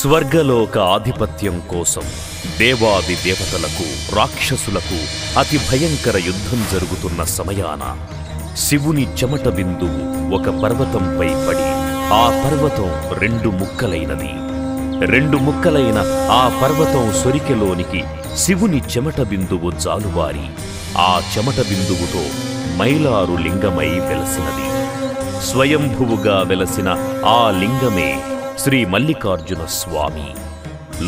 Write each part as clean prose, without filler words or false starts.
స్వర్గలోక ఆధిపత్యం కోసం దేవాది దేవతలకు రాక్షసులకు అతి భయంకర యుద్ధం జరుగుతున్న సమయాన శివుని చెమట బిందువు ఒక పర్వతంపై పడి ఆ పర్వతం రెండు ముక్కలైనది. రెండు ముక్కలైన ఆ పర్వతం సొరికెలోనికి శివుని చెమట బిందువు జాలువారి ఆ చెమట బిందువుతో మైలారు లింగమై వెలసినది. స్వయంభువుగా వెలసిన ఆ లింగమే శ్రీ మల్లికార్జున స్వామి.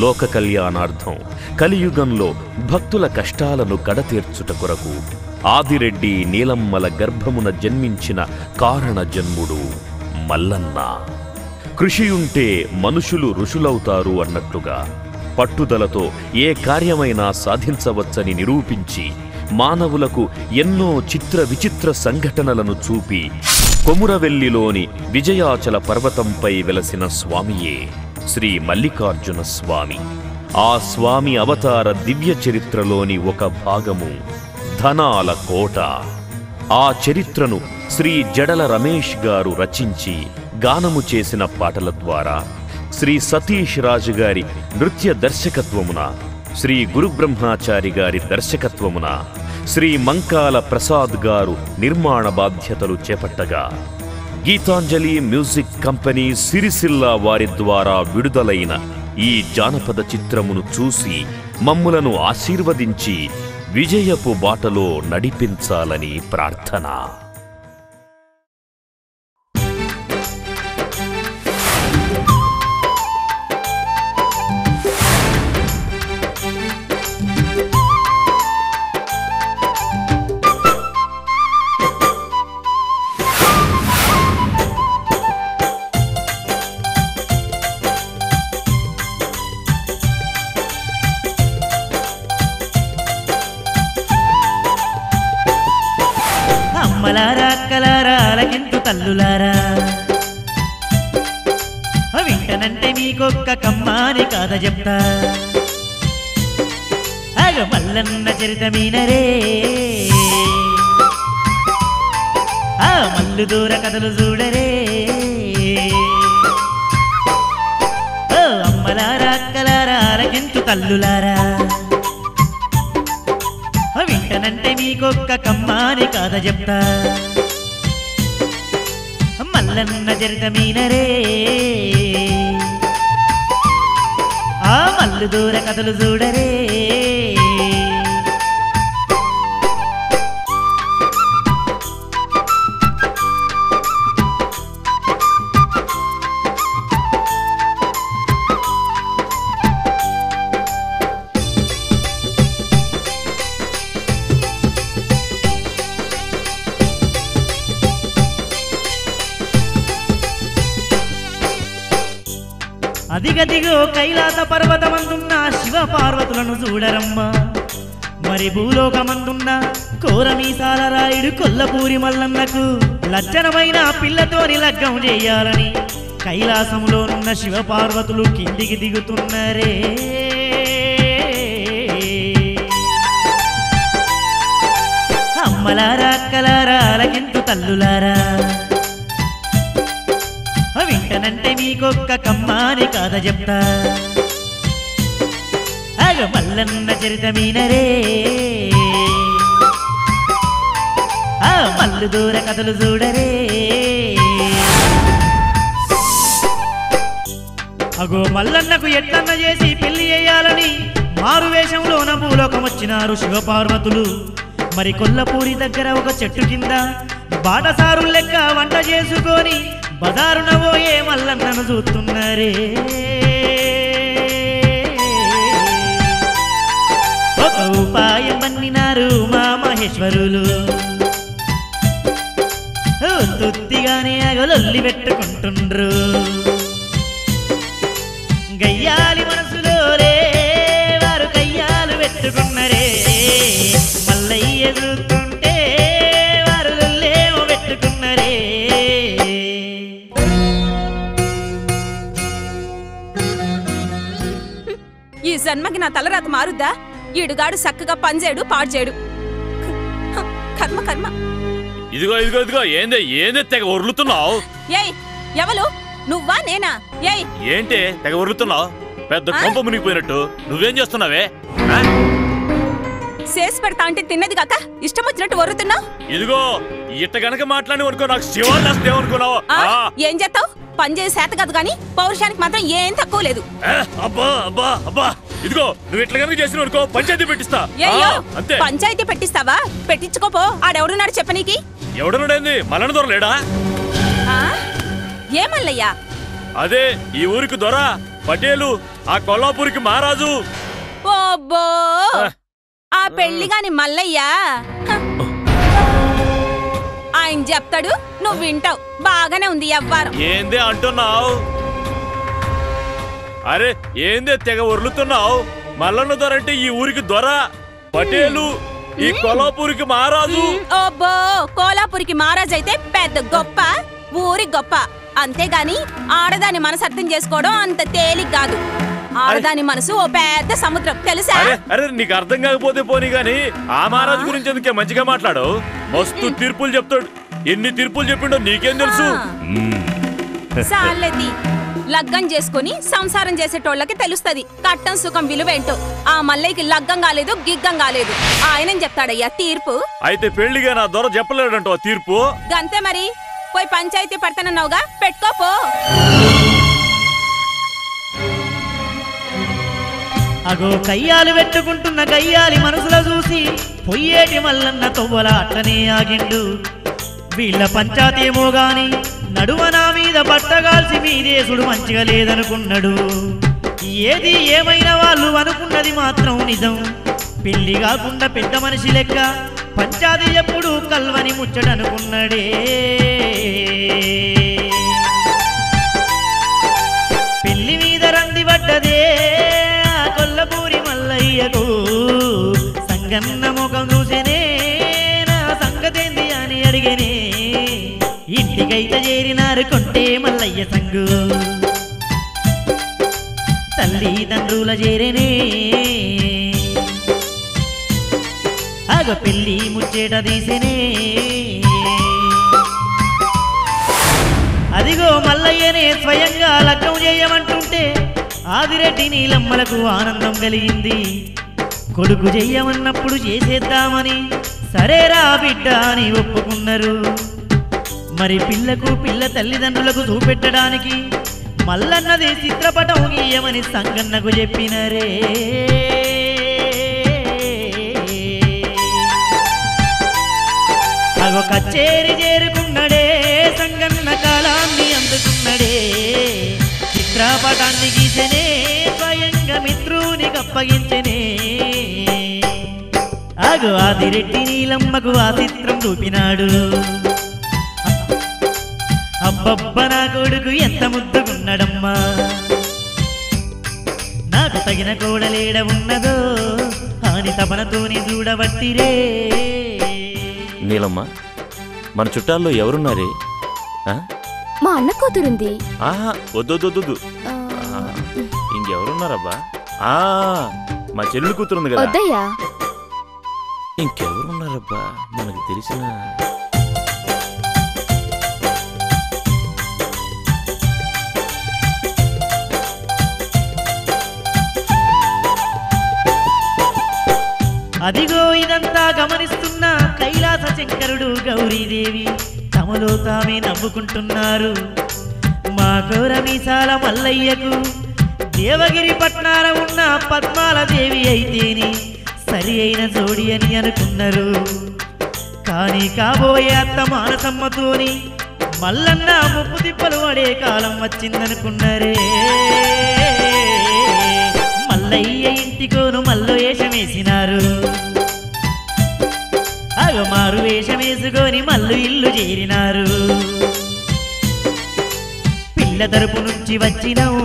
లోక కళ్యాణార్థం కలియుగంలో భక్తుల కష్టాలను కడతీర్చుట కొరకు ఆదిరెడ్డి నీలమ్మల గర్భమున జన్మించిన కారణ జన్ముడు మల్లన్న. కృషియుంటే మనుషులు ఋషులవుతారు అన్నట్లుగా పట్టుదలతో ఏ కార్యమైనా సాధించవచ్చని నిరూపించి మానవులకు ఎన్నో చిత్ర విచిత్ర సంఘటనలను చూపి కొమురవెల్లిలోని విజయాచల పర్వతంపై వెలసిన స్వామియే శ్రీ మల్లికార్జున స్వామి. ఆ స్వామి అవతార దివ్య చరిత్రలోని ఒక భాగము ధనాల కోట. ఆ చరిత్రను శ్రీ జడల రమేష్ గారు రచించి గానము చేసిన పాటల ద్వారా శ్రీ సతీష్ రాజు గారి నృత్య దర్శకత్వమున, శ్రీ గురుబ్రహ్మచారి గారి దర్శకత్వమున శ్రీ మంకాల ప్రసాద్ గారు నిర్మాణ బాధ్యతలు చేపట్టగా గీతాంజలి మ్యూజిక్ కంపెనీ సిరిసిల్ల వారి ద్వారా విడుదలైన ఈ జానపద చిత్రమును చూసి మమ్ములను ఆశీర్వదించి విజయపు బాటలో నడిపించాలని ప్రార్థన. అమ్మలారా అక్కలారా అలకింతు తల్లులారా, వింటనంటే మీకొక్క కమ్మాని కాద చెప్తా. అగ మల్లన్న చరితమీనరే, ఆ మల్లు దూర కథలు చూడరే. అమ్మలారా అక్కలారా అలకింతు తల్లులారా, వింటనంటే మీకొక్క కమ్మాని కాద చెప్తా. మల్లన్న చరితమీనరే, ఆ మల్లు దూర కథలు చూడరే. అదిగదిగో కైలాస పర్వతమందున్న శివ పార్వతులను చూడరమ్మా. మరి భూలోకమందున్న కోరమీసాల రాయుడు కొల్లపూరి మల్లన్నకు లజ్జనమైన పిల్లతోని లగ్గం చేయాలని కైలాసంలోనున్న శివ పార్వతులు కిందికి దిగుతున్నరే. అమ్మలారా అక్కలారా అలకింతు తల్లులారా, వింటనంటే మీకొక్క కమ్మాని కాద చెప్తా. అగ మల్లన్న చరితమీనరే, ఆ మల్లు దూర కథలు చూడరే. అగో మల్లన్నకు ఎట్లన్న చేసి పెళ్లి చేయాలని మారు వేషంలోన భూలోకం వచ్చినారు శివపార్వతులు. మరి కొల్లపూరి దగ్గర ఒక చెట్టు కింద బాటసారు లెక్క వంట చేసుకొని బజారున పోయే మల్లన్నను చూస్తున్నరే. ఒక ఉపాయం పన్నినారు మా మహేశ్వరులు, తుత్తిగానే అగలొల్లి పెట్టుకుంటుండ్రు. గయ్యాలి మనసులో వారు కయ్యాలు పెట్టుకున్నరే. మల్లయ్య చూస్తుంటే వారు లొల్లేమో పెట్టుకున్నరే. ఈ జన్మకి నా తలరాత మారుద్దా? ఈడుగాడు చక్కగా పనిచేయడు పాడుచేయడు. కర్మ కర్మ. ఇదిగో ఇదిగో ఇదిగో ఏందే ఏందే తెగ ఒర్లుతున్నావు? ఏయ్ ఎవలు? నువ్వా నేనా? ఏయ్ ఏంటే తెగ ఒర్లుతున్నావు? పెద్ద కొంప మునిగిపోయినట్టు నువ్వేం చేస్తున్నావే? చేసి పెడతా అంటే తిన్నది కాక ఇష్టం వచ్చినట్టు వరుతున్నావు. ఇదిగో ఇట్ట గనక మాట్లాడి అనుకో నాకు శివాలు వస్తేమనుకున్నావు. ఏం చేస్తావు? పని చేసి చేత కాదు గాని పౌరుషానికి మాత్రం ఏం తక్కువ లేదు. అబ్బా అబ్బా అబ్బా ఇదిగో నువ్వు ఇట్లా కనుక చేసిన అనుకో పంచాయతీ పెట్టిస్తా. అంతే. పంచాయతీ పెట్టిస్తావా? పెట్టించుకోపో. ఆడెవడున్నాడు చెప్పనీకి? ఎవడనుడేంది మల్లన్న దొరలేడా? ఏమల్లయ్యా? అదే ఈ ఊరికి దొర పటేలు, ఆ కొల్లాపూరికి మహారాజు. ఓబ్బో ఆ పెళ్లిగాని మల్లయ్యా ఆయన చెప్తాడు, నువ్వు వింటావు. బాగానే ఉంది ఎవ్వారం. ఏందే అంటున్నావు? అరే ఏందే తెగ ఒర్లుతున్నావు? మల్లన్న దొర అంటే ఈ ఊరికి దొర, పటేలు ఈ కొల్లాపూరికి మహారాజు. ఓబ్బో కోలాపూరికి మహారాజు అయితే పెద్ద గొప్ప, ఊరి గొప్ప. అంతేగాని ఆడదాని మనసు అర్థం చేసుకోవడం అంత తేలిక కాదు. ఆడదాని మనసు ఓ పెద్ద సముద్రం తెలుసా? అరే నీకు అర్థం కాకపోతే పోనీ గాని ఆ మహారాజు గురించి ఎందుకే మంచిగా మాట్లాడు. మస్తు తీర్పులు చెప్తాడు. ఎన్ని తీర్పులు చెప్పిండో నీకేం తెలుసు? సాల్లెది లగ్గం చేసుకుని సంసారం చేసేటోళ్ళకి తెలుస్తది కట్టం సుఖం విలువేంటో. ఆ మల్లయ్యకి లగ్గం కాలేదు, గిగ్గం కాలేదు. ఆయనేం చెప్తాడయ్యా తీర్పు? అయితే పెళ్లిగా నా దొర చెప్పలేడంటో తీర్పు. గంతే మరి. పోయి పంచాయతీ పెడతానన్నావుగా, పెట్టుకోపో. అగో కయ్యాలు పెట్టుకుంటున్న గయ్యాలి మనసులో చూసి పొయ్యేటి మల్లన్న తొవ్వల అట్లనే ఆగిండు. వీళ్ళ పంచాయతీమో గాని నడుమ నా మీద బట్టగాల్సి మీదేసుడు మంచిగా లేదనుకున్నాడు. ఏది ఏమైనా వాళ్ళు అనుకున్నది మాత్రం నిజం. పెళ్లి కాకుండా పెద్ద మనిషి లెక్క పంచాయతీ ఎప్పుడు కల్వని ముచ్చటనుకున్నాడే. పెళ్లి మీద రంది పడ్డదే కొల్లపూరి మల్లయ్యకు. సంగన్న ముఖం చూసేనే నా సంగతేంది అని అడిగనే. ఇంటికైతే చేరినారు కొంటే మల్లయ్య సంగు. తల్లిదండ్రుల చేరేనే ఆగ పెళ్లి ముచ్చేట తీసేనే. అదిగో మల్లయ్యనే స్వయంగా లగ్గం చేయమంటుంటే ఆదిరెడ్డి నీలమ్మలకు ఆనందం కలిగింది. కొడుకు చెయ్యమన్నప్పుడు చేసేద్దామని సరేరా బిడ్డ అని ఒప్పుకున్నారు. మరి పిల్లకు పిల్ల తల్లిదండ్రులకు చూపెట్టడానికి మల్లన్నది చిత్రపటం గీయమని సంగన్నకు చెప్పినరే. అగో కచేరి చేరుకున్నడే సంగన్న కాలాన్ని అందుకున్నడే. చిత్రపటాన్ని గీసెనే స్వయంగా మిత్రునికి అప్పగించెనే. అగో ఆదిరెడ్డి నీలమ్మకు ఆ చిత్రం చూపినాడు. అబ్బబ్బ నా కొడుకు ఎంత ముద్దుకున్నాడమ్మా, నాకు తగిన కోడలేడ ఉన్నదో అని తపనతోని చూడబట్టిరే. నీలమ్మ మన చుట్టాల్లో ఎవరున్నారే? మా అన్న కూతురుంది. వద్దు ఇంకెవరున్నారబ్బా? మా చెల్లి కూతురుంది కదా. వద్దయ్యా. ఇంకెవరున్నారబ్బా మనకు తెలిసిన? అదిగో ఇదంతా గమనిస్తున్న కైలాస శంకరుడు గౌరీదేవి తమలో తామే నవ్వుకుంటున్నారు. మా గౌరమీసాల మల్లయ్యకు దేవగిరి పట్నాల ఉన్న పద్మాలదేవి అయితేనే సరి అయిన జోడి అని అనుకున్నారు. కానీ కాబోయే అత్త మానసమ్మతోని మల్లన్న ముప్పు తిప్పలు పడే కాలం వచ్చిందనుకున్నారే. మల్లయ్య ఇంటికోను మల్లో వేషమేసినారు. అగమారు వేషమేసుకొని మల్లు ఇల్లు చేరినారు. పిల్ల తరపు నుంచి వచ్చినావు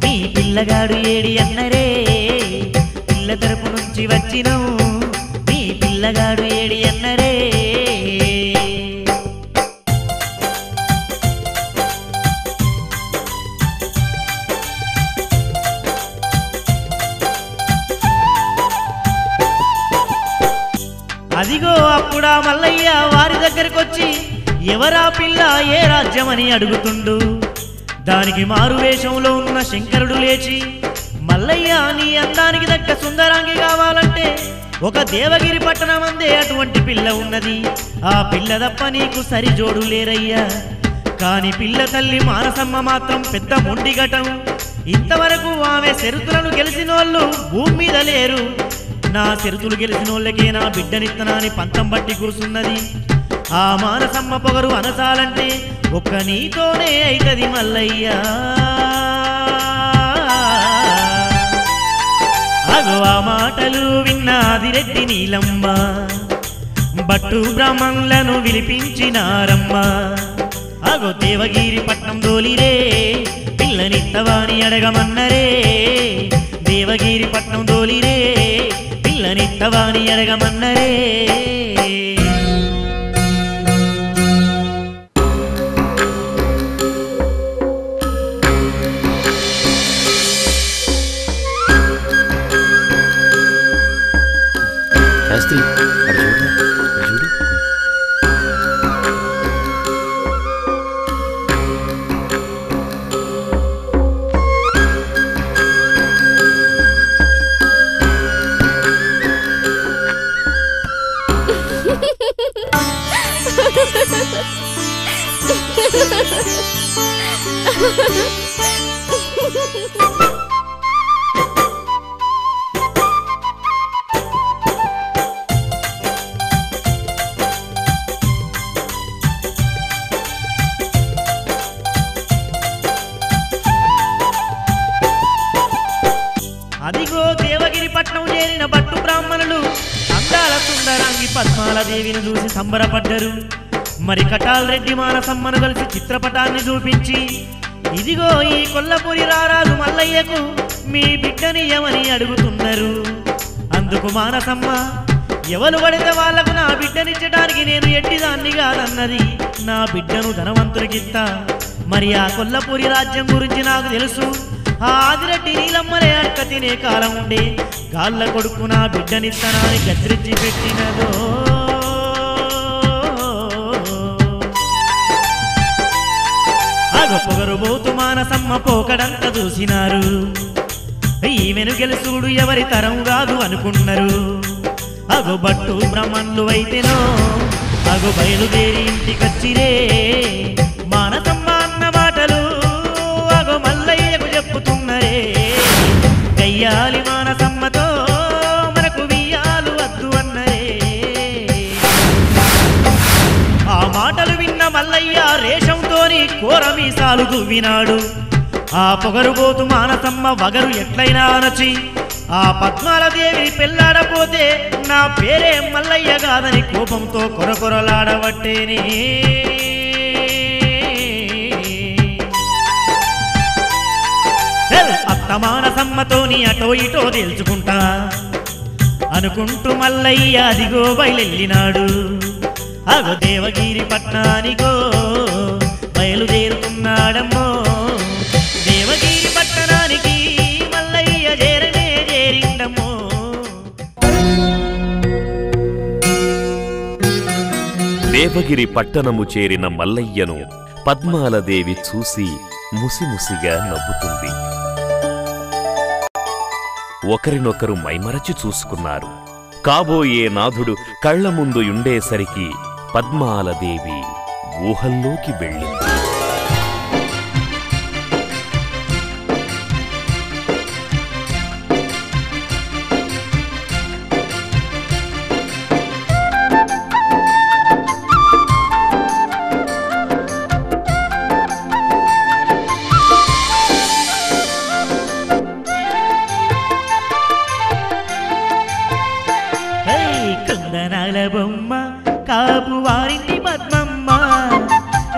మీ పిల్లగాడు ఏడి అన్నరే. పిల్ల తరపు నుంచి వచ్చినావు మీ పిల్లగాడు ఏడి అన్నరే. అదిగో అప్పుడా మల్లయ్య వారి దగ్గరకొచ్చి ఎవరా పిల్ల ఏ రాజ్యమని అడుగుతుండు. దానికి మారు వేషంలో ఉన్న శంకరుడు లేచి మల్లయ్య నీ అందానికి తగ్గ సుందరాంగి కావాలంటే ఒక దేవగిరి పట్టణం అందే అటువంటి పిల్ల ఉన్నది. ఆ పిల్ల తప్ప నీకు సరిజోడు లేరయ్యా. కాని పిల్ల తల్లి మానసమ్మ మాత్రం పెద్ద మొండిగటం. ఇంతవరకు ఆమె షరతులను గెలిచినోళ్ళు భూమి మీద లేరు. నా షరతులు గెలిచినోళ్ళకే నా బిడ్డనిత్తనాన్ని పంతం బట్టి కూర్చున్నది. ఆ మానసమ్మ పొగరు అనసాలంటే ఒక్క నీతోనే అయితది మల్లయ్యా. అగో ఆ మాటలు విన్నాదిరెడ్డి నీలమ్మ, బట్టు బ్రాహ్మణులను విలిపించినారమ్మ. అగో దేవగిరి పట్నం దోలిరే పిల్లనిత్తవాని అడగమన్నరే. దేవగిరి పట్నం దోలిరే పిల్లనిత్తవాని అడగమన్నరే. శాస్త్రి అటు చూడు, అటు చూడు. అదిగో దేవగిరి పట్నం చేరిన బట్టు బ్రాహ్మణులు అందాల సుందరాంగి పద్మాలదేవిని చూసి సంబరపడ్డరు. మరి కటాల్ రెడ్డి మానసమ్మను కలిసి చిత్రపటాన్ని చూపించి, ఇదిగో ఈ కొల్లపూరి రారాజు మల్లయ్యకు మీ బిడ్డనియమని అడుగుతున్నారు. అందుకు మానసమ్మ, ఎవరు పడితే వాళ్లకు నా బిడ్డనిచ్చడానికి నేను ఎట్టిదాన్ని కాదన్నది. నా బిడ్డను ధనవంతుడికిత్తా. మరి ఆ కొల్లపూరి రాజ్యం గురించి నాకు తెలుసు. ఆ ఆదిరెడ్డి నీలమ్మలే అక్క తినే కాలం ఉండే. గాళ్ళ కొడుకు నా బిడ్డనిత్తనాన్ని కత్తిరించి పెట్టినదో. అగో పొగరుబోతు మానసమ్మ పోకడంత చూసినారు. ఈమెను గెలుసుడు ఎవరి తరం కాదు అనుకున్నారు. అగో బట్టు బ్రహ్మణులు అయితేనో అగో బయలుదేరి ఇంటికొచ్చిరే. మానసమ్మ అన్న మాటలు అగో మల్లయ్యకు చెప్పుతున్నరే. గయ్యాలి మానసమ్మతో మనకు వియ్యాలు వద్దు అన్నరే. ఆ మాటలు విన్న మల్లయ్య రేషంతోని కోరమీసాలు దువ్వినాడు. ఆ పొగరుబోతు మానసమ్మ వగరు ఎట్లయినా అనచి ఆ పద్మాలదేవిని పెళ్లాడపోతే నా పేరే మల్లయ్య కాదని కోపంతో కొరకొరలాడబట్టేనే. అత్త మానసమ్మతోని అటో ఇటో తేల్చుకుంటా అనుకుంటూ మల్లయ్య అదిగో బయలెళ్ళినాడు. అగో దేవగిరి పట్నానికో బయలుదేరుతున్నాడమ్మో. దేవగిరి పట్టణానికి మల్లయ్య చేరనే చేరిండమ్మో. దేవగిరి పట్టణము చేరిన మల్లయ్యను పద్మాలదేవి చూసి ముసిముసిగా నవ్వుతుంది. ఒకరినొకరు మైమరచి చూసుకున్నారు. కాబోయే నాథుడు కళ్ల ముందు ఉండేసరికి పద్మాలదేవి ఊహల్లోకి వెళ్ళింది. కుందనాల బొమ్మ కాపు వారింటి పద్మమ్మ.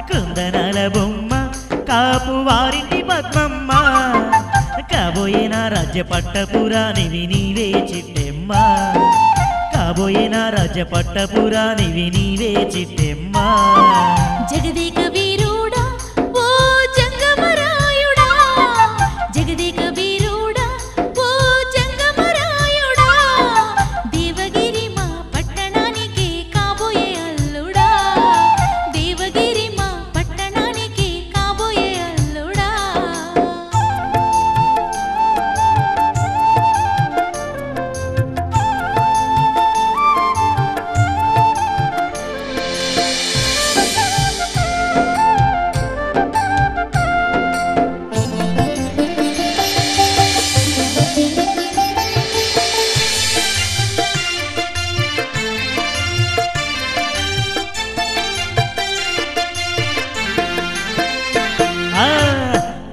కుందనాల బొమ్మ కాపు వారింటి పద్మమ్మ. కాబోయే నా రాజ్య పట్టపురానివి నీవే చిట్టెమ్మ. కాబోయే నా రాజ్య పట్టపురానివి నీవే చిట్టెమ్మ. జగదేక వీరుడా ఓ జంగమరాయుడా. జగదేక వీరుడా ఓ జంగమరాయుడా. దేవగిరి మా పట్టణానికి కాబోయే అల్లుడా. దేవగిరి మా పట్టణానికి కాబోయే అల్లుడా.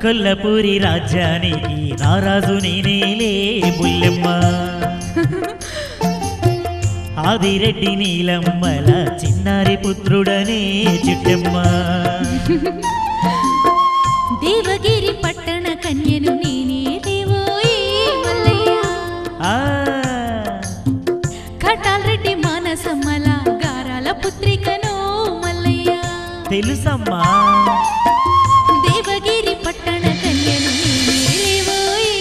కొల్లపూరి రాజ్యానికి నారాజు నేనేలే బుల్లెమ్మ ఆదిరెడ్డి నీలమ్మల చిన్నారి పుత్రుడనే చిట్టెమ్మ దేవగిరి పట్టణ కన్యను నేనే దేవోయే మల్లయ్య కటాల్ రెడ్డి మానసమ్మల గారాల పుత్రికను మల్లయ్య తెలుసమ్మా దేవగిరి పట్టణ కన్యను నేనే దేవోయే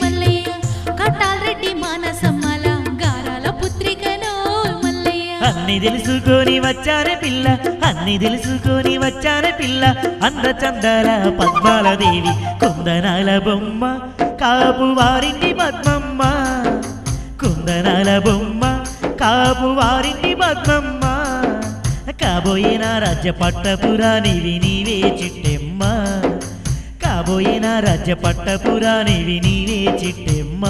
మల్లయ్య కటాల్ రెడ్డి మానసమ్మల గారాల పుత్రికను మల్లయ్య అన్ని తెలుసుకొని వచ్చానే పిల్ల అన్ని తెలుసుకొని వచ్చానే పిల్ల అంద చందాల పద్మాల దేవి కుందనాల బొమ్మ కాపు వారింటి పద్మమ్మ కుందనాల బొమ్మ కాపు వారింటి పద్మమ్మ కాబోయిన రాజ్య పట్టపురానివి నీవే చిట్టెమ్మ కాబోయిన రాజ్య పట్టపురానివి నీవే చిట్టెమ్మ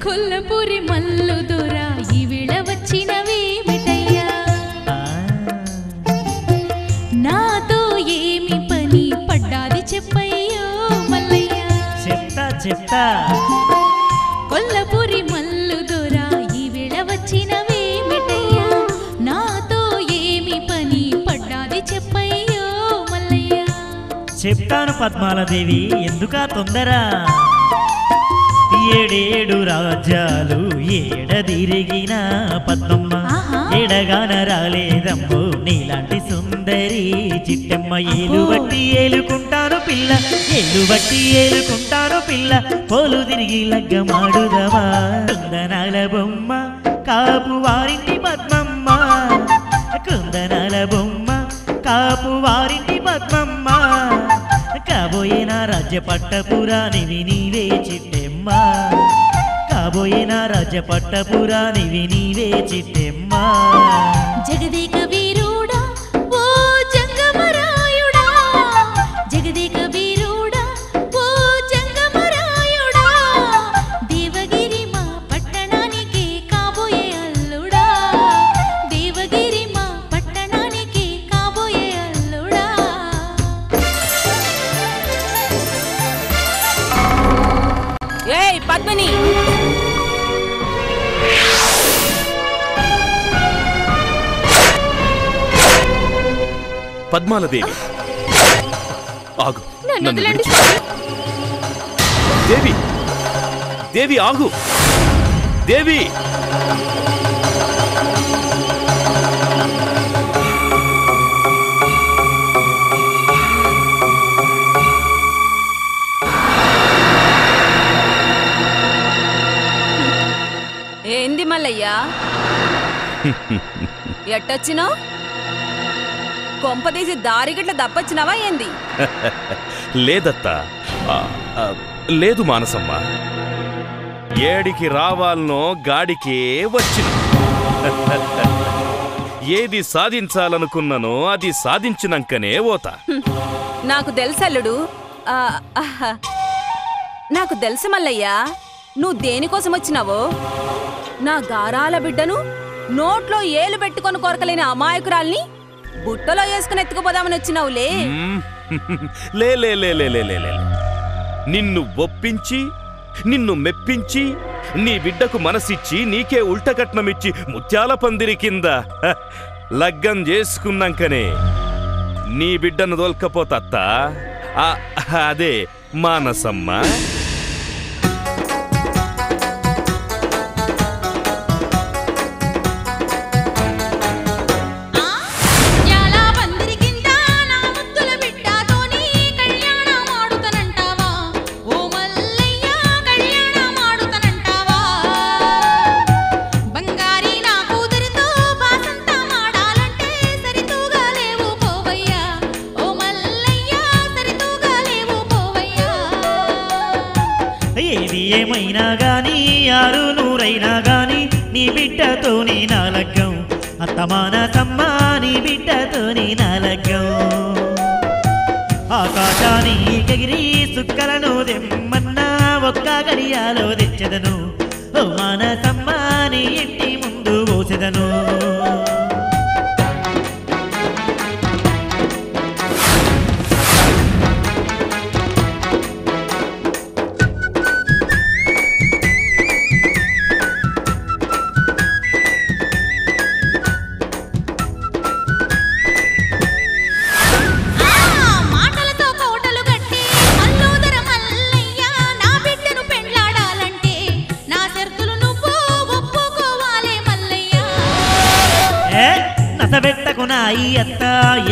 కొల్లపూరి మల్లు దొర ఈ వేళ వచ్చినవేమిటయ్యా నాతో ఏమి పని పడ్డాది చెప్పయ్యో మల్లయ్య చెప్తా కొల్లపూరి మల్లు దొర ఈ వేళ వచ్చినవేమిటయ్యా నాతో ఏమి పని పడ్డాది చెప్పయ్యో మల్లయ్య చెప్తాను పద్మాలదేవి ఎందుకా తొందర ఏడేడు రాజ్యాలు ఏడదిరిగిన పద్మమ్మ ఎడగాన రాలేదమ్మో నీలాంటి సుందరి చిట్టమ్మ ఏలు బట్టి ఏలుకుంటాను పిల్ల ఏలు బట్టి ఏలుకుంటాను పిల్ల పోలు తిరిగి లగ్గమాడుదమా కుందనాల బొమ్మ కాపు వారింటి పద్మమ్మ కుందనాల బొమ్మ కాపు వారింటి పద్మమ్మ కాబోయిన రాజ్య పట్టపురానివి నీవే చిట్టెమ్మ కాబోయిన రాజ్య పట్టపురానివి నీవే చిట్టెమ్మ జగదేక వీరుడా ఓ జంగమరాయుడా జగదేక వీరుడా ఓ జంగమరాయుడా దేవగిరి మా పట్టణానికి కాబోయే అల్లుడా దేవగిరి మా పట్టణానికి కాబోయే అల్లుడా ఏయ్ పద్మిని పద్మాలదేవి ఆగు నన్ను నన్ను వదలండి విడిచి- దేవి దేవి ఆగు దేవి ఏంది మల్లయ్యా ఎట్టొచ్చినావు కొంపదీసి దారిగట్ల దప్పొచ్చినావా ఏంది లేదత్తా లేదు మానసమ్మ ఏడికి రావాలనో గాడికే వచ్చిన ఏది సాధించాలనుకున్నానో అది సాధించినాకనే పోతా నాకు తెలుసల్లుడు నాకు తెలుసు మల్లయ్యా నువ్వు దేనికోసం వచ్చినావో నా గారాల బిడ్డను నోట్లో ఏలు పెట్టుకొని కొరకలేని అమాయకురాల్ని బుట్టలో వేసుకుని ఎత్తుకుపోదామని వచ్చినావులే లే లే లే లే లే లే లే. నిన్ను ఒప్పించి నిన్ను మెప్పించి నీ బిడ్డకు మనసిచ్చి నీకే ఉల్టకట్నమిచ్చి ముత్యాల పందిరి కింద లగ్గం చేసుకున్నాకనే నీ బిడ్డను దొల్కపోతత్తా అదే మానసమ్మ ఏది ఏమైనా గాని 600 గాని నీ బిడ్డతోని నా లగ్గం అత్తమానసమ్మ నీ బిడ్డతోని నా లగ్గం ఆకాశాన్ని ఎగిరి సుక్కలను దెమ్మన్నా ఒక్క గడియాలో తెచ్చదను ఓ మానసమ్మ నీ ఇంటి ముందు పోసెదను నసబెట్టకు నా ఈ అత్త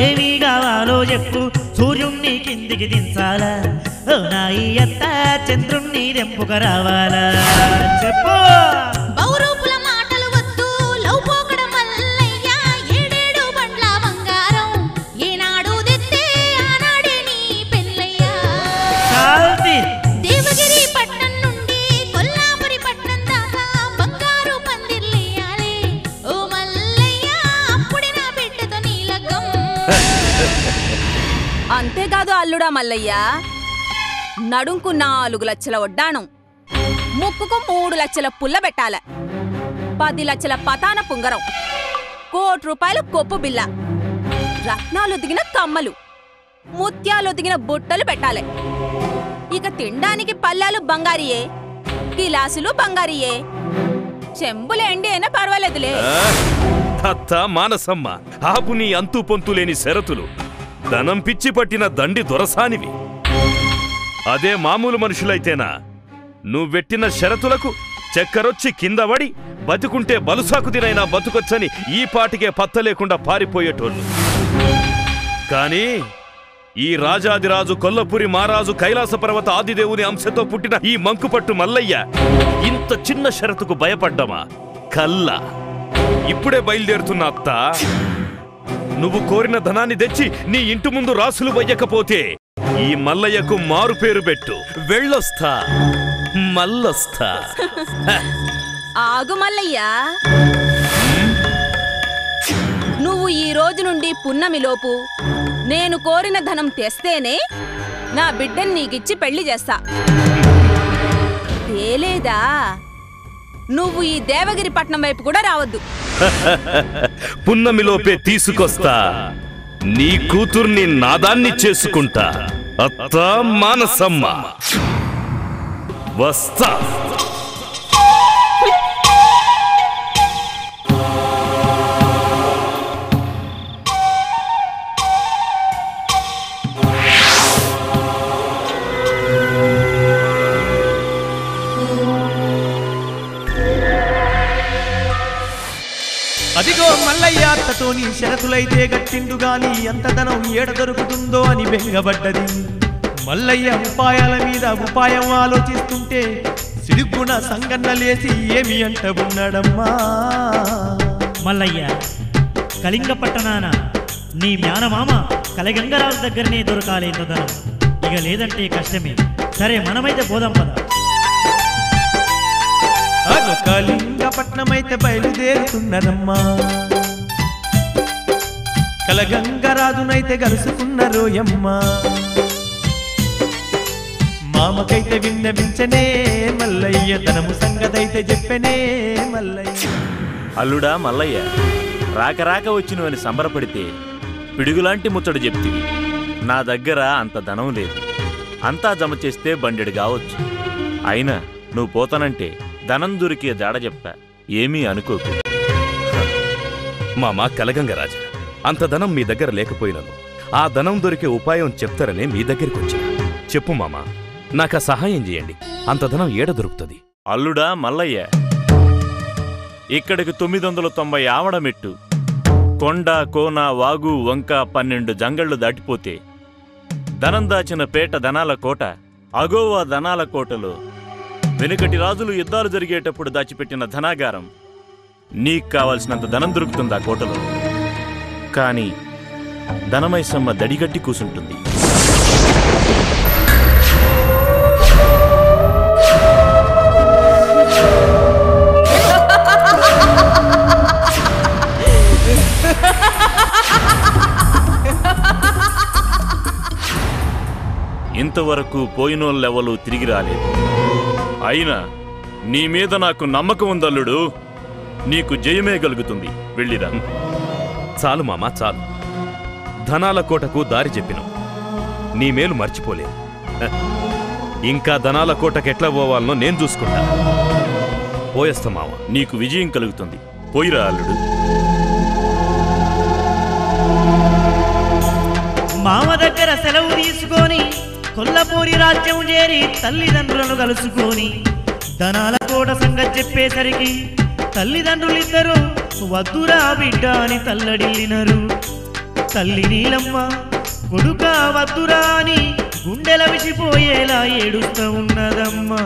ఏమీ కావాలో చెప్పు సూర్యుణ్ణి కిందికి దించాలా ఓ నా ఈ అత్త చంద్రుణ్ణి దెంపుక రావాలా చెప్పు బౌరూపుల మాటలు వద్దు లవ్ పోకడ మల్లయ్య ఏడేడు బండ్ల బంగారం ఏనాడు తెస్తే ఆనాడే నీ పెళ్ళయ్య దేవగిరి పట్నం నుండి కొల్లాపురి పట్నం దాకా బంగారు పందిర్లేయాలి ఓ మల్లయ్య అప్పుడే నా బిడ్డతో నీ లగ్గం అంతేకాదు అల్లుడా మల్లయ్య నడుంకు 4 లక్షల వడ్డాణం ముక్కుకు 3 లక్షల పుల్ల పెట్టాల 10 లక్షల పతాన పుంగరం 1 కోటి రూపాయల కొప్పు బిల్ల రత్నాలు దిగిన కమ్మలు ముత్యాలు దిగిన బుట్టలు పెట్టాలి ఇక తినడానికి పళ్ళాలు బంగారియే గిలాసులు బంగారియే చెంబులు ఎండి అయినా పర్వాలేదులే అత్త మానసమ్మ ఆపు నీ అంతు పొంతులేని షరతులు ధనం పిచ్చి పట్టిన దండి దొరసానివి అదే మామూలు మనుషులైతేనా నువ్వెట్టిన షరతులకు చక్కరొచ్చి కిందవడి బతుకుంటే బలుసాకు తినైనా బతుకొచ్చని ఈ పాటికే పత్త లేకుండా పారిపోయేటోళ్ళు కాని ఈ రాజాదిరాజు కొల్లపురి మారాజు కైలాస పర్వత ఆదిదేవుని అంశతో పుట్టిన ఈ మంకుపట్టు మల్లయ్య ఇంత చిన్న షరతుకు భయపడ్డమా కల్లా ఇప్పుడే బయలుదేరుతున్న అత్త నువ్వు కోరిన ధనాన్ని తెచ్చి నీ ఇంటి ముందు రాసులు వయ్యకపోతే ఈ మల్లయ్యకు మారు పేరు పెట్టు వెళ్ళొస్తా మల్లొస్తా ఆగు మల్లయ్య నువ్వు ఈ రోజు నుండి పున్నమిలోపు నేను కోరిన ధనం తెస్తేనే నా బిడ్డని నీకిచ్చి పెళ్లి చేస్తా తేలేదా నువ్వు ఈ దేవగిరి పట్నం వైపు కూడా రావద్దు పున్నమిలోపే తీసుకొస్తా నీ కూతుర్ని నాదాన్ని చేసుకుంటా అత్త మానసమ్మ వస్తా అదిగో మల్లయ్య అత్తతోని షరతులైతే గట్టిండు గాని ఎంత ధనం ఏడ దొరుకుతుందో అని బెంగబడ్డది మల్లయ్య ఉపాయాల మీద ఉపాయం ఆలోచిస్తుంటే సిడుగున సంగన్నలేసి ఏమి అంట ఉన్నాడమ్మా మల్లయ్య కళింగ పట్టణాన నీ మ్యానమామ కలగంగరాజు దగ్గరనే దొరకాలి ఇంత ధనం ఇక లేదంటే కష్టమే సరే మనమైతే పోదాం పద కళింగపట్నమైతే బయలుదేరుతున్నదమ్మా కలగంగరాజునైతే కలుసుకున్నరోయమ్మా మామకైతే విన్నవించనే మల్లయ్య ధనము సంగతైతే చెప్పనే మల్లయ్య అల్లుడా మల్లయ్య రాక రాక వచ్చినవని సంబరపడితే పిడుగులాంటి ముచ్చట చెప్తివి నా దగ్గర అంత ధనం లేదు అంతా జమ చేస్తే బండెడు కావచ్చు అయినా నువ్వు పోతానంటే ధనం దొరికే జాడ చెప్తా ఏమీ అనుకోకు మామా కలగంగరాజా అంత ధనం మీ దగ్గర లేకపోయినను ఆ ధనం దొరికే ఉపాయం చెప్తారనే మీ దగ్గరికి వచ్చా చెప్పు మామా నాకా సహాయం చేయండి అంత ధనం ఏడ దొరుకుతుంది అల్లుడా మల్లయ్య ఇక్కడికి 990 ఆవడమెట్టు కొండ కోన వాగు వంక 12 జంగళ్ళు దాటిపోతే ధనం దాచిన పేట ధనాల కోట అగోవా ధనాల కోటలో వెనుకటి రాజులు యుద్ధాలు జరిగేటప్పుడు దాచిపెట్టిన ధనాగారం నీకు కావాల్సినంత ధనం దొరుకుతుంది ఆ కోటలో కానీ ధనమైసమ్మ దడిగట్టి కూసుంటుంది ఇంతవరకు పోయినోళ్ళెవలు తిరిగి రాలేదు. అయినా నీ మీద నాకు నమ్మకం ఉందల్లుడు. నీకు జయమే కలుగుతుంది. వెళ్ళిరా. చాలు మామా, చాలు. ధనాల కోటకు దారి చెప్పినావు. నీ మేలు మర్చిపోలేదు. ఇంకా ధనాల కోటకెట్లా పోవాలనో నేను చూసుకుంటా. పోయేస్తా మామ. నీకు విజయం కలుగుతుంది. పోయిరా అల్లుడు. మామ దగ్గర సెలవు తీసుకొని కొల్లపూరి రాజ్యం చేరి తల్లిదండ్రులను కలుసుకొని ధనాల కోట సంగతి చెప్పేసరికి తల్లిదండ్రులిద్దరూ వద్దురా బిడ్డ అని తల్లడిల్లినరు. తల్లి నీలమ్మ కొడుక వద్దురా అని గుండెల విసిపోయేలా ఏడుస్తూ ఉన్నదమ్మా.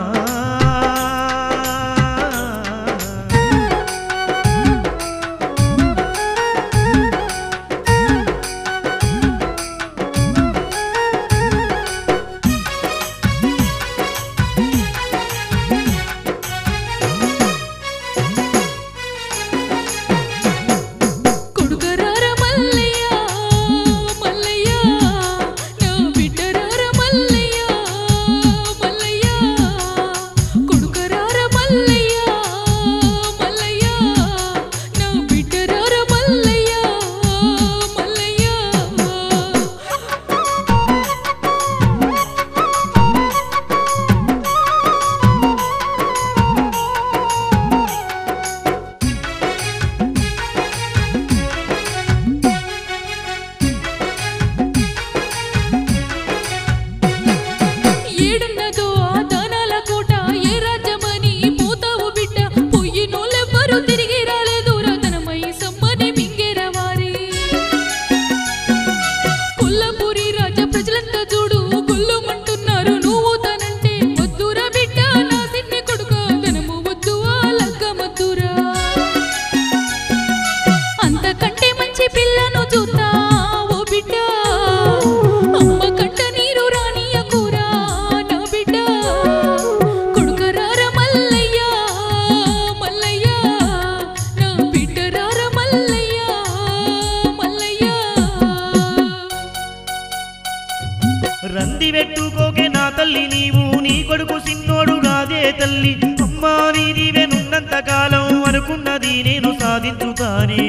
రందివెట్టుకోకే నా తల్లి, నీవు నీ కొడుకు సిన్నోడుగాదే తల్లి. అమ్మా నీ దీవెనున్నంత కాలం అనుకున్నది నేను సాధించుతానే.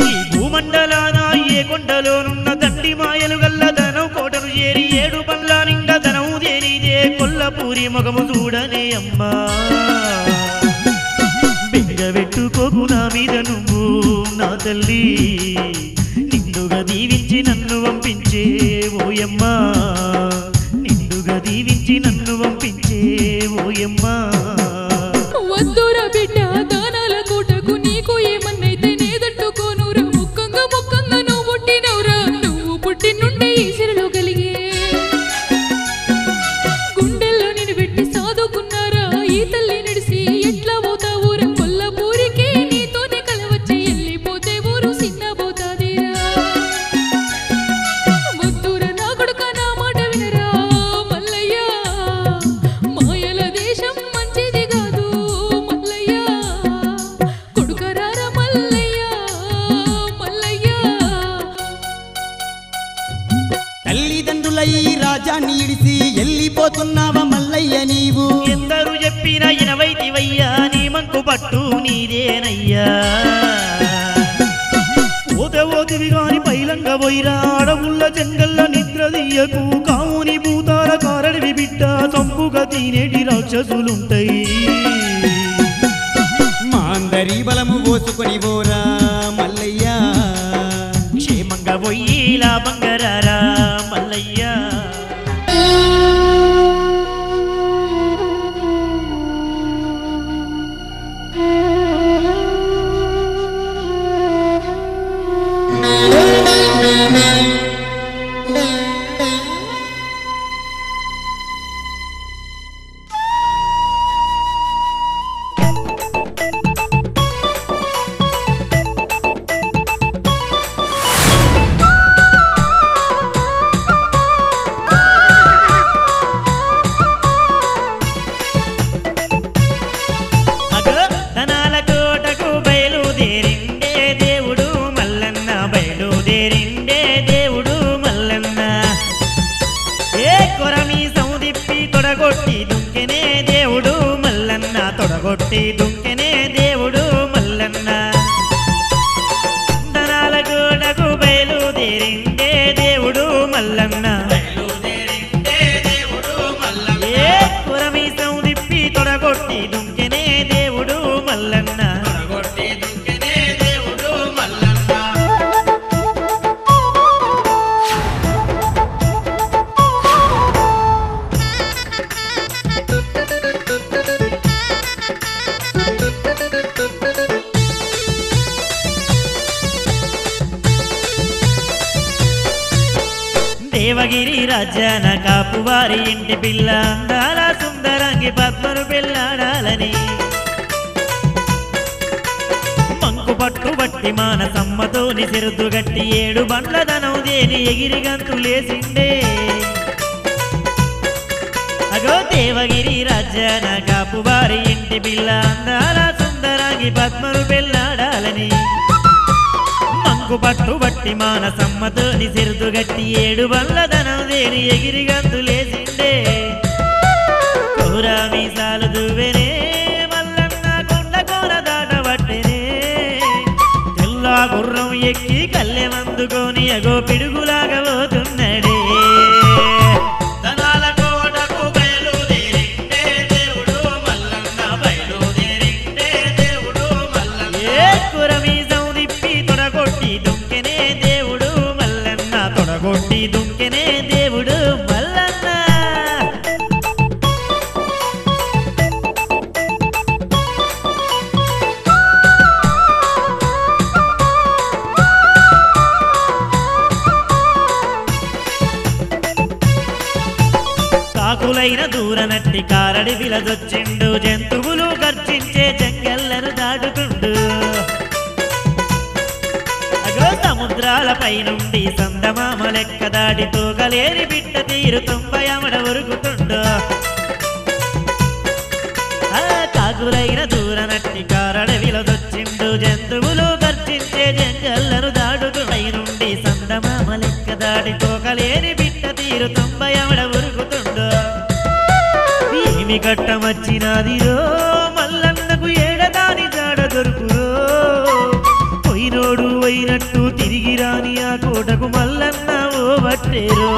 ఈ భూమండలాన ఏ కొండలోనున్న దండి మాయలు గల్ల ధనం కోటను చేరి 7 పండ్ల నిండా ధనం దేనిదే కొల్లపూరి మగము చూడనే అమ్మా. బెంగవెట్టుకోకు నా మీద నువ్వు నా తల్లి, నిండుగా దీవించి నన్ను పంపించే ఓయమ్మా, నిండుగా దీవించి నన్ను పంపించే ఓయమ్మా. వద్దురా బిడ్డ దానాల కోటకు, నీకు ఏమన్నైతే నేదట్టుకోనురా. ముక్కంగా ముక్కంగా నువ్వు పుట్టినవురా, నువ్వు పుట్టి నుండి ఈ సిరలో కలిగే గుండెల్లో నేను పెట్టి సాదుకున్నారా. ఈ తల్లి నడిసి ఎట్లా పోతావురా, కొల్లపూరికి నీతోనే కలవచ్చి వెళ్ళిపోతే ఊరు సిన్నబోతాదిరా. వద్దురా నా కొడుక నా మాట వినరా మల్లయ్య, మాయల దేశం మంచిది కాదు మల్లయ్య. కొడుకరారా మల్లయ్య మల్లయ్య. తల్లిదండ్రుల ఈ రాజాన్ని ఇడిసి వెళ్ళిపోతున్నావా మల్లయ్య నీవు? ఎందరు చెప్పిన ఇనవైతివయ్యా, నీ మంకు పట్టు నీదేనయ్యా. ఓతవోతివి గాని పైలంగా పోయిరా, అడవుల్ల జంగల్ల నిద్ర దియ్యకు. కావుని భూతాల కారడివి బిడ్డ, చంపుగా తినేటి రాక్షసులుంటాయి. మా అందరి బలము పోసుకొని పోరా మల్లయ్య, క్షేమంగా పోయి లాభంగా రారా మల్లయ్య. తొడగొట్టి దుంకెనే దేవుడు మల్లన్న దండనాల గోడకు బయలుదేరిండే దేవుడు మల్లన్న ఏ కురమీసం తిప్పి తొడగొట్టి దుంకెనే దేవుడు మల్లన్న దేవగిరి రాజ్యాన కాపువారి ఇంటి పిల్ల అందాల సుందరంగి పద్మను పెళ్ళాడాలని మంకు పట్టు బట్టి మానసమ్మతోని సిరుదు గట్టి 7 బండ్లదనం దేని ఎగిరి గంతులేసిండే అగో దేవగిరి రాజ్యాన కాపువారి ఇంటి పిల్ల అందాల సుందరంగి పద్మను పెళ్ళాడాలని పట్టు బట్టి మానసమ్మతోని సిరుదు గట్టి 7 బండ్లదనం దేని ఎగిరి గంతులేసిండే కోరా మీసాలు దువ్వెనే మల్లన్న కొండ కోర దాటబట్టెనే తెల్ల గుర్రం ఎక్కి కల్లె మందుకొని అగో పిడుగులాగా పోతున్నాడే కొట్టి దుంకెనే దేవుడు మల్లన్న కాకులైన దూరనట్టి కారడి విలదొచ్చిండు జంతువులు గర్జించే జంగళ్ళను దాటుతుండు సముద్రాలపై నుండి సందమామ లెక్క దాడి తోగలేని బిడ్డ తీరు 90 అమడ ఉరుకుతుండు కాకులైన దూరనట్టి కారడ విలదొచ్చిండు జంతువులు గర్జించే జంగళ్ళను దాడుతుపై నుండి సందమామ లెక్క దాడి తోగలేని బిడ్డ తీరు 90 అమడ ఉరుకుతుండు ఏమి కట్టమచ్చినాదిరో మల్లన్నకు ఏడదాని జాడ దొరుకురో పోయినోడు అయినట్టు తిరిగి రాని ఆ కోటకు మల్లన్న ఓ బట్టేరో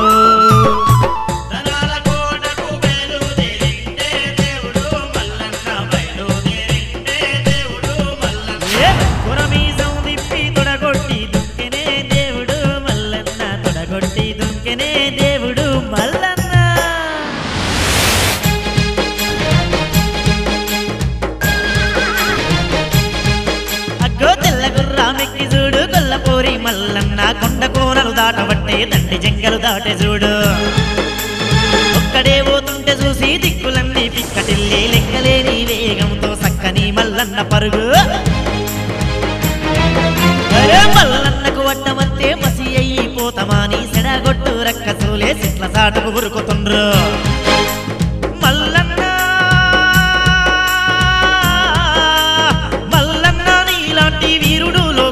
కురమీసం తిప్పి తొడగొట్టి దుంకెనే దేవుడు మల్లన్న తొడగొట్టి దుంకెనే దేవుడు మల్లన్న మెక్కి చూడు కొల్లపూరి మల్లన్న కొండ కోనలు దాటబట్టే దండి జంగలు దాటే చూడు ఒక్కడే పోతుంటే చూసి దిక్కులన్నీ పిక్కటిల్లి లెక్కలేని వేగంతో సక్కని మల్లన్న పరుగు మల్లన్నకు వడ్డమంతే మసి అయిపోతామాని సెడగొట్టు రక్కసూలే సిట్ల సాటుకు ఉరుకుతుండ్రు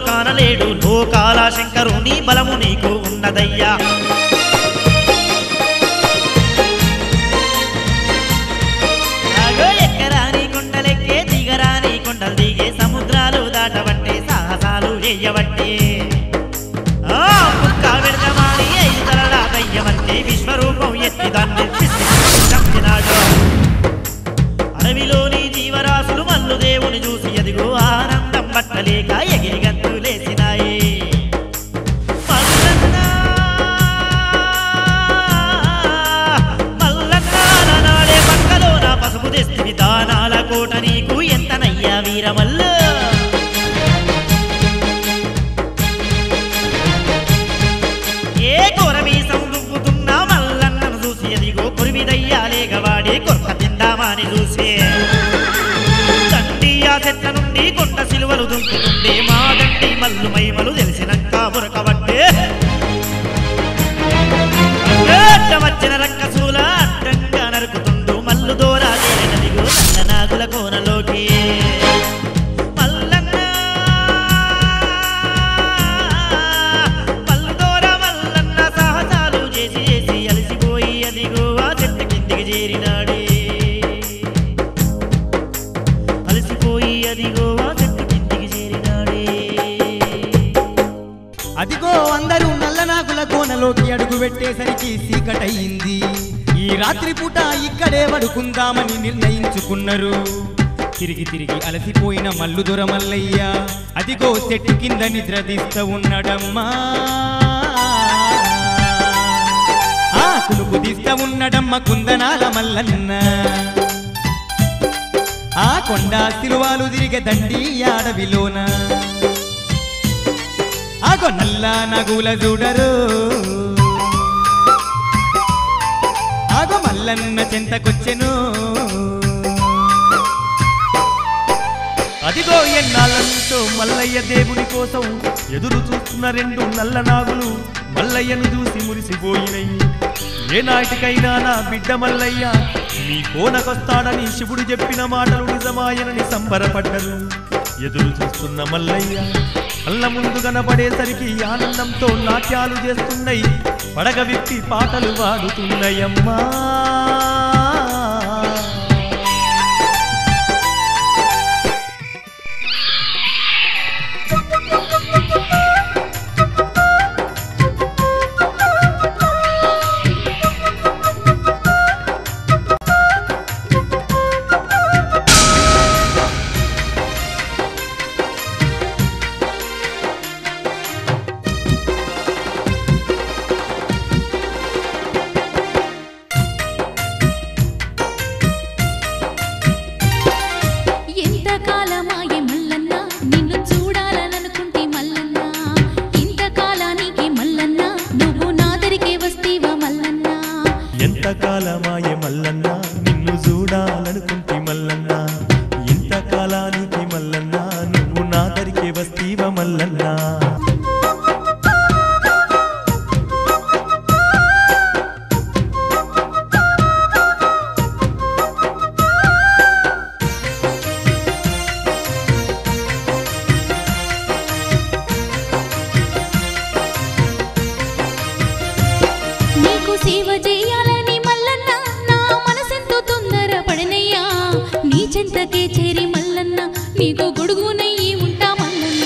కానలేడు లోకాల శంకరుని బలము నీకు ఉన్నదయ్యా ఎక్కరాని కొండలెక్కే దిగరాని కొండలు దిగే సముద్రాలు దాటబట్టే సాహసాలు చేయబట్టే ముక్క విడదమాని 5 తలల దయ్యమంటే విశ్వరూపం ఎత్తి దాన్ని చంపినాడు అడవిలోని జీవరాశులు మల్లు దేవుని చూసి ఎదిగో ఆనందం పట్టలేక ఎగిరి గంతులేసినాయి మల్లన్న నాడే పక్కలో నా పసుపు తెస్తివి దానాల కోట నీకు ఎంతనయ్యా వీరమల్లు ఏ కొరమీసం దువ్వుతున్నా మల్లన్నను చూసి ఎదిగో కురివిదయ్యాలేగవాడే కొరత తిందామాని చూసే చెట్ల నుండి కొండ సిలువలు దుంకుతుండే మా దండి మల్లు మైమలు తెలిసినంక బురకబట్టే వచ్చిన రక్కసూల అడ్డంగా నరుకుతుండు మల్లు దూరా చేరినదిగో నల్ల నాగుల కోనలోకి మల్లన్న మల్లు దూరా మల్లన్న సాహసాలు చేసి చేసి అలసిపోయి అదిగో ఆ చెట్టు కిందికి చేరినాడే అలసి అడుగు పెట్టేసరికి చీకటయింది. ఈ రాత్రి పూట ఇక్కడే పడుకుందామని నిర్ణయించుకున్నారు. తిరిగి తిరిగి అలసిపోయిన మల్లు దొర మల్లయ్య అదిగో చెట్టు కింద నిద్రదీస్తూ ఉన్నాడమ్మా. ఆ కులుపు తీస్తా ఉన్నాడమ్మ కుందనాల మల్లన్న. ఆ కొండ సిలువాలు తిరిగే దండి అడవిలోన ఆగో నల్ల నగుల చూడరు. ఆగో మల్లన్న చెంతకొచ్చెను. అదిగో ఎన్నాళ్ళంతో మల్లయ్య దేవుని కోసం ఎదురు చూస్తున్న రెండు నల్ల నాగులు మల్లయ్యను చూసి మురిసిపోయినాయి. ఏనాటికైనా నా బిడ్డ మల్లయ్య మీ కోనకొస్తాడని శివుడు చెప్పిన మాటలు నిజమాయనని సంబరపడ్డరు. ఎదురు చూస్తున్న మల్లయ్య కళ్ళ ముందు కనబడేసరికి ఆనందంతో నాట్యాలు చేస్తున్నాయి. పడగ విప్పి పాటలు పాడుతున్నాయమ్మా. ఎంతకాలమాయే మల్లన్న నిన్ను చూడాలనుకుంటే మల్లన్న. ఇంతకాలానికి మల్లన్న నువ్వు నా దరికే వస్తీవ మల్లన్న. నీకు సేవ చేయాలని మల్లన్న నా మనసెంతో తొందర పడనయ్యా. నీ చెంతకే చేరి మల్లన్న నీకు గొడుగునయ్యి ఉంటా మల్లన్న.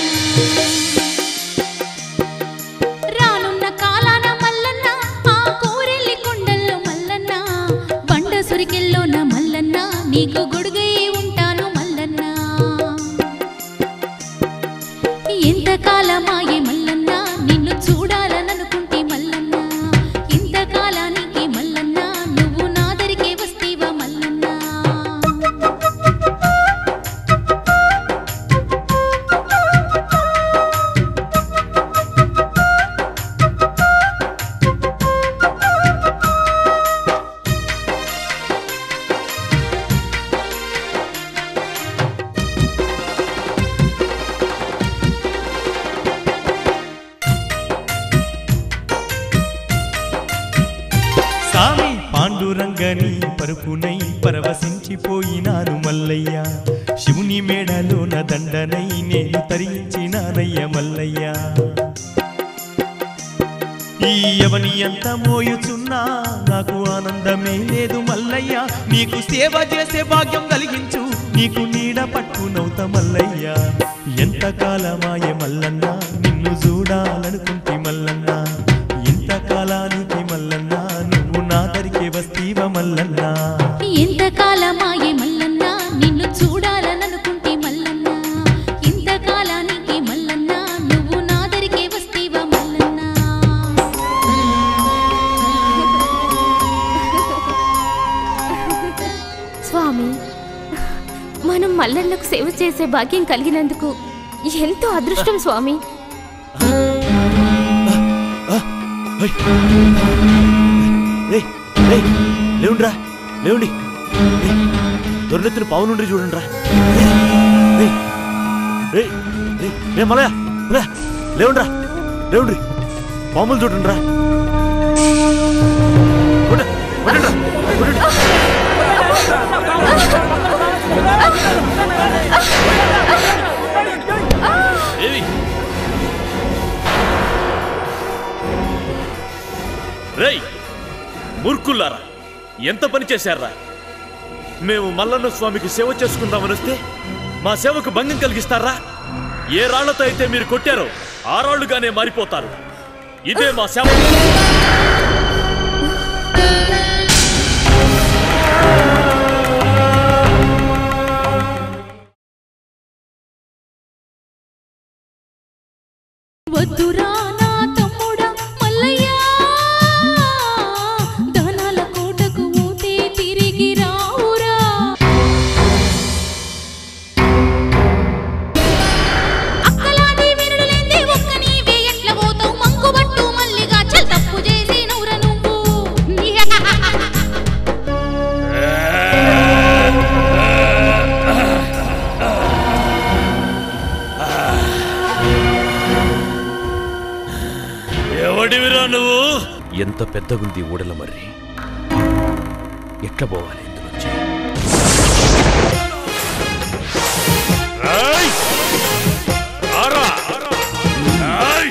రానున్న కాలాన మల్లన్న ఆ కోరెల్లి కొండల్లో మల్లన్న బండ సురికెల్లోన మల్లన్న నీకు గొడుగయ్యి ఉంటాను మల్లన్న. ఎంతకాలమాయే మల్లన్న నిన్ను చూడాలనుకుంటే మల్లన్న. ఇంతకాలానికి మల్లన్న నువ్వు నా దరికే వస్తీవా మల్లన్న. సామి పాండురంగని పరుపునై పరవశించిపోయినాను మల్లయ్య. శివుని మేడలోన దండనై నేను తరించినానయ్య మల్లయ్య. ఈ ఎవని ఎంత మోయుచున్నా నాకు ఆనందమే లేదు మల్లయ్య. నీకు సేవ చేసే భాగ్యం కలిగించు నీకు నీడ పట్టునవుత మల్లయ్య. ఎంతకాలమాయే మల్లన్న నిన్ను చూడాలనుకుంటే మల్లన్న. ఇంతకాలానికి మల్లన్న నువ్వు నా దరికే వస్తీవ మల్లన్న. ఎంతకాలమాయే మల్లన్న నిన్ను చూడాలనుకుంటే మల్లన్న. ఇంతకాలానికి మల్లన్న నువ్వు నా దరికే వస్తీవా మల్లన్న. స్వామి, మనం మల్లన్నకు సేవ చేసే భాగ్యం కలిగినందుకు ఎంతో అదృష్టం స్వామి. లేవుండ్రా లేవుండి. దొర్లెత్తిన పావు నుండి చూడండి రా. మలయా మలయా లేవుండ్రా లేవుండ్రి. పాములు చూడండి రా. రేయ్ మూర్ఖుల్లారా, ఎంత పని చేశారా? మేము మల్లన్న స్వామికి సేవ చేసుకుందామని వస్తే మా సేవకు భంగం కలిగిస్తారా? ఏ రాళ్లతో అయితే మీరు కొట్టారో ఆ రాళ్లుగానే మారిపోతారు. ఇదే మా సేవ. వద్దురా నా తమ్ముడా మల్లయ్య దానాల కోటకు పోతే తిరిగి రావురా అక్కలాది వినుడు లేంది ఒక్క నీవే ఎట్ల పోతావు మంకుబట్టు మల్లిగా చల్ తప్పు చేసి నూరా నువ్వు ఎవడివిరా నువ్వు? ఎంత పెద్దగుంది ఊడల మర్రి, ఎట్ల పోవాలి ఇందులోంచి? రారా! రాయ్!